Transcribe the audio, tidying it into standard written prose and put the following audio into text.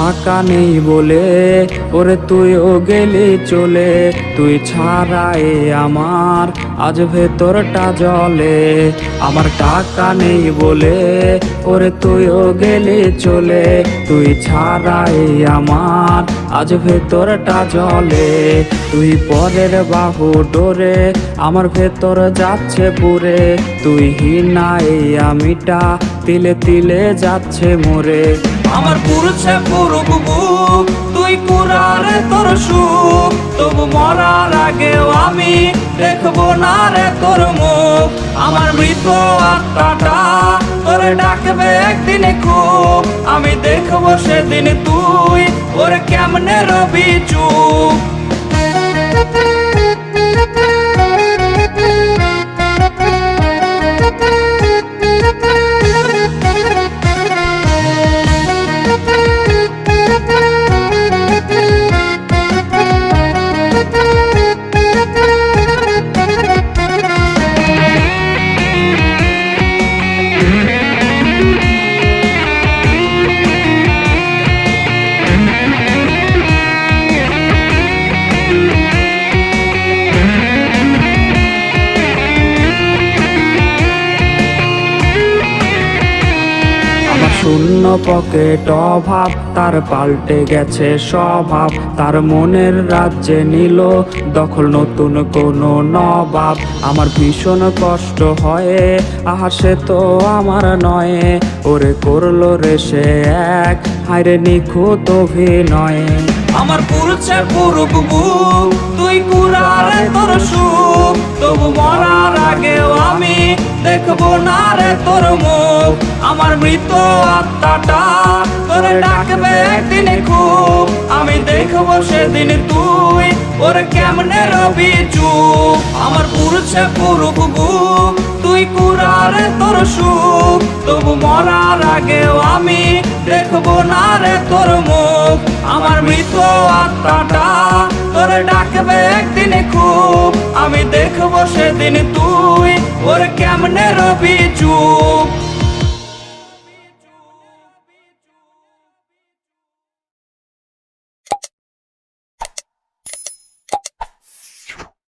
টাকা নেই বলে ওরে তুইও গেলি চলে, তুই ছাড়াই আমার আজ ভেতরটা জ্বলে। আমার টাকা নেই বলে ওরে তুইও গেলি চলে, তুই ছাড়াই আমার আজ ভেতরটা জ্বলে। তুই পরের বাহু ডোরে আমার ভেতর যাচ্ছে পুরে, তুই হিনাই আমিটা তিলে তিলে যাচ্ছে মোরে। আমার পুরুষে পুরুক বুক, তুই কুরারে তোর সুখ, তবু মরার আগেও আমি দেখবো না রে তোর মুখ। আমার মৃত আত্মাটা তোরে ডাকবে একদিন খুব, আমি দেখবো সেদিন তুই ওরে কেমনে রবি চুপ। শূন্য পকেট অভাব, তার পাল্টে গেছে স্বভাব। তার মনের রাজ্যে নিল দখল নতুন কোনো নবাব। আমার ভীষণ কষ্ট হয়, আহা সে তো আমার নয়, ওরে করলো রে সে এক হায়রে নিখুঁত অভিনয়। আমার পুরুষে পুরুক বুক, তুই কুরারে তোর সুখ, তবু মরার আগেও আমি দেখবো না রে তোর মুখ। আমার মৃত আত্মাটা তোরে ডাকবে একদিন খুব, আমি দেখবো সেদিন তুই ওরে কেমনে রবি চুপ। আমার পুরুষে পুরুক বুক, তুই কুরারে তোর সুখ, তবু মরার আগেও আমি দেখবো না রে তোর মুখ। আমার মৃত আত্মাটা তোরে ডাকবে একদিন খুব, আমি দেখবো সেদিন তুই ওরে কেমনে রবি